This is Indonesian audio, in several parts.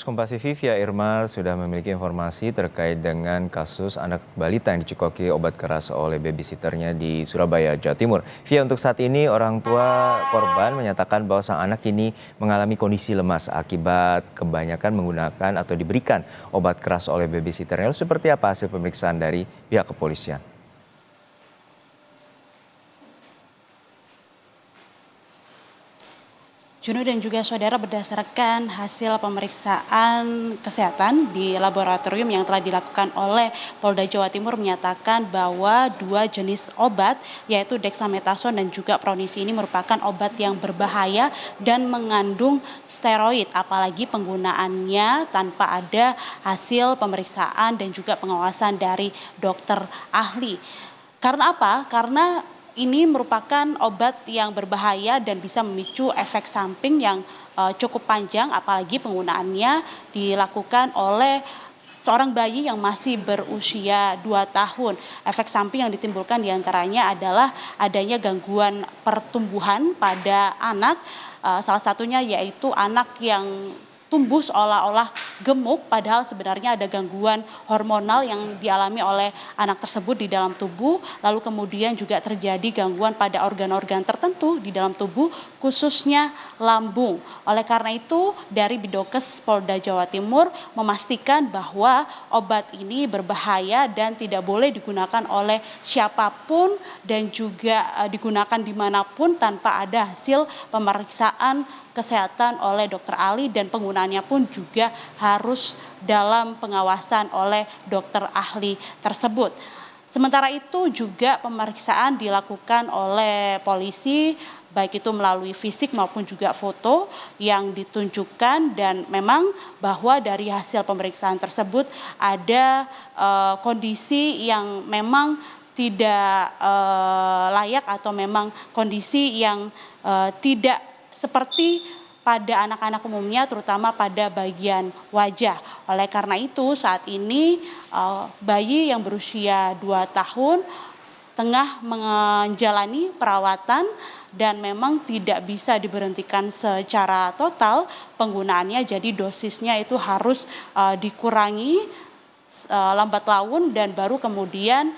Kompas TV via Irmar sudah memiliki informasi terkait dengan kasus anak balita yang dicekoki obat keras oleh babysitternya di Surabaya, Jawa Timur. Via untuk saat ini orang tua korban menyatakan bahwa sang anak kini mengalami kondisi lemas akibat kebanyakan menggunakan atau diberikan obat keras oleh babysitternya. Lalu seperti apa hasil pemeriksaan dari pihak kepolisian? Juno dan juga saudara, berdasarkan hasil pemeriksaan kesehatan di laboratorium yang telah dilakukan oleh Polda Jawa Timur menyatakan bahwa dua jenis obat yaitu dexamethasone dan juga pronisi ini merupakan obat yang berbahaya dan mengandung steroid, apalagi penggunaannya tanpa ada hasil pemeriksaan dan juga pengawasan dari dokter ahli. Karena apa? Karena ini merupakan obat yang berbahaya dan bisa memicu efek samping yang cukup panjang, apalagi penggunaannya dilakukan oleh seorang bayi yang masih berusia 2 tahun. Efek samping yang ditimbulkan diantaranya adalah adanya gangguan pertumbuhan pada anak, salah satunya yaitu anak yang tumbuh seolah-olah gemuk, padahal sebenarnya ada gangguan hormonal yang dialami oleh anak tersebut di dalam tubuh. Lalu kemudian juga terjadi gangguan pada organ-organ tertentu di dalam tubuh, khususnya lambung. Oleh karena itu, dari Bidokes Polda Jawa Timur memastikan bahwa obat ini berbahaya dan tidak boleh digunakan oleh siapapun dan juga digunakan dimanapun tanpa ada hasil pemeriksaan kesehatan oleh dokter ahli, dan penggunaannya pun juga harus dalam pengawasan oleh dokter ahli tersebut. Sementara itu juga pemeriksaan dilakukan oleh polisi, baik itu melalui fisik maupun juga foto yang ditunjukkan, dan memang bahwa dari hasil pemeriksaan tersebut ada kondisi yang memang tidak layak atau memang kondisi yang tidak seperti pada anak-anak umumnya, terutama pada bagian wajah. Oleh karena itu saat ini bayi yang berusia 2 tahun tengah menjalani perawatan dan memang tidak bisa diberhentikan secara total penggunaannya, jadi dosisnya itu harus dikurangi lambat laun dan baru kemudian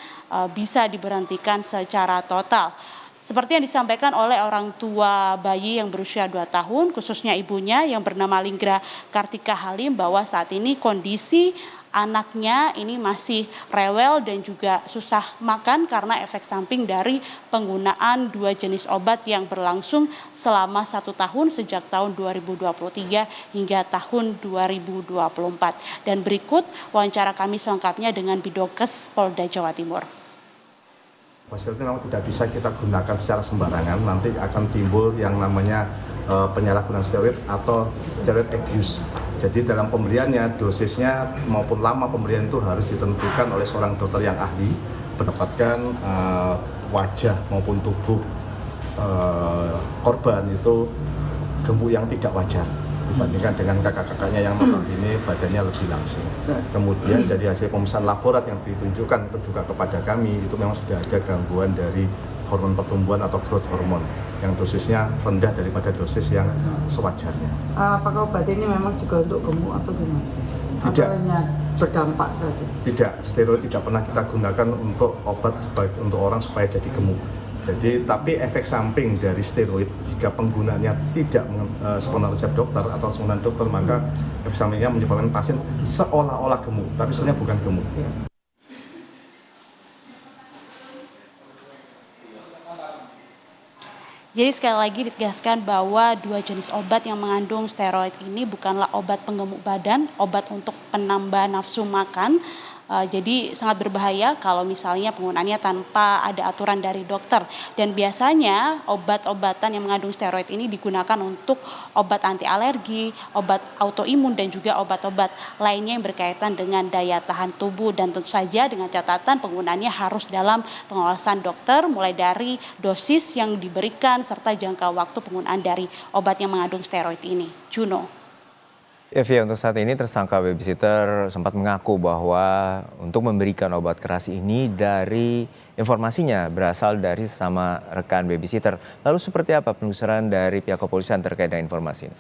bisa diberhentikan secara total. Seperti yang disampaikan oleh orang tua bayi yang berusia 2 tahun, khususnya ibunya yang bernama Linggra Kartika Halim, bahwa saat ini kondisi anaknya ini masih rewel dan juga susah makan karena efek samping dari penggunaan dua jenis obat yang berlangsung selama 1 tahun sejak tahun 2023 hingga tahun 2024. Dan berikut wawancara kami selengkapnya dengan Bidokes Polda Jawa Timur. Pasir itu memang tidak bisa kita gunakan secara sembarangan, nanti akan timbul yang namanya penyalahgunaan steroid atau steroid abuse. Jadi dalam pemberiannya, dosisnya maupun lama pemberian itu harus ditentukan oleh seorang dokter yang ahli, mendapatkan wajah maupun tubuh korban itu gemuk yang tidak wajar dibandingkan dengan kakak-kakaknya yang notabene badannya lebih langsing. Kemudian dari hasil pemeriksaan laborat yang ditunjukkan juga kepada kami, itu memang sudah ada gangguan dari hormon pertumbuhan atau growth hormone yang dosisnya rendah daripada dosis yang sewajarnya. Apakah obat ini memang juga untuk gemuk atau gimana? Tidak. Atau hanya berdampak saja? Tidak, steroid tidak pernah kita gunakan untuk obat untuk orang supaya jadi gemuk. Jadi, tapi efek samping dari steroid jika penggunaannya tidak sepenuhnya resep dokter atau sepenuhnya dokter, maka efek sampingnya menyebabkan pasien seolah-olah gemuk, tapi sebenarnya bukan gemuk. Jadi sekali lagi ditegaskan bahwa dua jenis obat yang mengandung steroid ini bukanlah obat penggemuk badan, obat untuk penambah nafsu makan. Jadi sangat berbahaya kalau misalnya penggunaannya tanpa ada aturan dari dokter. Dan biasanya obat-obatan yang mengandung steroid ini digunakan untuk obat anti alergi, obat autoimun, dan juga obat-obat lainnya yang berkaitan dengan daya tahan tubuh. Dan tentu saja dengan catatan penggunaannya harus dalam pengawasan dokter, mulai dari dosis yang diberikan serta jangka waktu penggunaan dari obat yang mengandung steroid ini. Juno. Ya, Via, untuk saat ini tersangka babysitter sempat mengaku bahwa untuk memberikan obat keras ini dari informasinya berasal dari sesama rekan babysitter. Lalu seperti apa penelusuran dari pihak kepolisian terkait dengan informasi ini?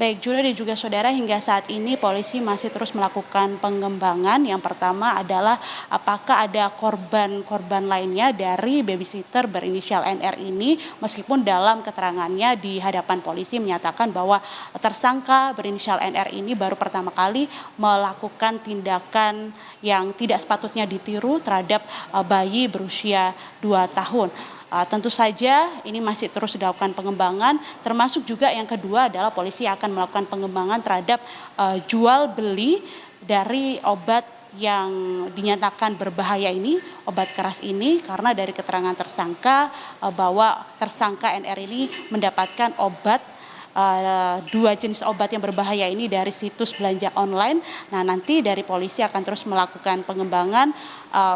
Baik, Juno dan juga saudara, hingga saat ini polisi masih terus melakukan pengembangan. Yang pertama adalah apakah ada korban-korban lainnya dari babysitter berinisial NR ini, meskipun dalam keterangannya di hadapan polisi menyatakan bahwa tersangka berinisial NR ini baru pertama kali melakukan tindakan yang tidak sepatutnya ditiru terhadap bayi berusia 2 tahun. Tentu saja ini masih terus dilakukan pengembangan, termasuk juga yang kedua adalah polisi akan melakukan pengembangan terhadap jual beli dari obat yang dinyatakan berbahaya ini, obat keras ini, karena dari keterangan tersangka bahwa tersangka NR ini mendapatkan obat, dua jenis obat yang berbahaya ini dari situs belanja online. Nah, nanti dari polisi akan terus melakukan pengembangan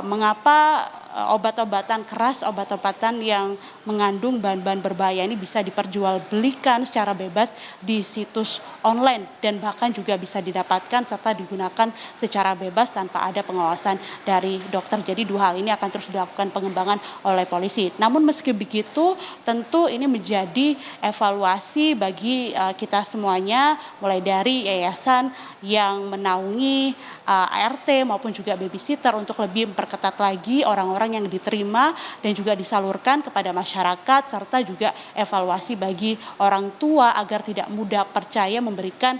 mengapa obat-obatan keras, obat-obatan yang mengandung bahan-bahan berbahaya ini bisa diperjualbelikan secara bebas di situs online dan bahkan juga bisa didapatkan serta digunakan secara bebas tanpa ada pengawasan dari dokter. Jadi dua hal ini akan terus dilakukan pengembangan oleh polisi. Namun meski begitu, tentu ini menjadi evaluasi bagi kita semuanya, mulai dari yayasan yang menaungi ART maupun juga babysitter untuk lebih memperketat lagi orang-orang yang diterima dan juga disalurkan kepada masyarakat, serta juga evaluasi bagi orang tua agar tidak mudah percaya memberikan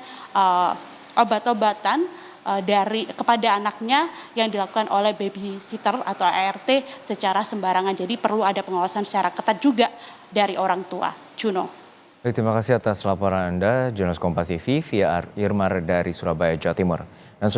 obat-obatan kepada anaknya yang dilakukan oleh babysitter atau ART secara sembarangan. Jadi perlu ada pengawasan secara ketat juga dari orang tua. Juno. Baik, terima kasih atas laporan Anda, jurnalis Kompas TV via Irmar dari Surabaya, Jawa Timur.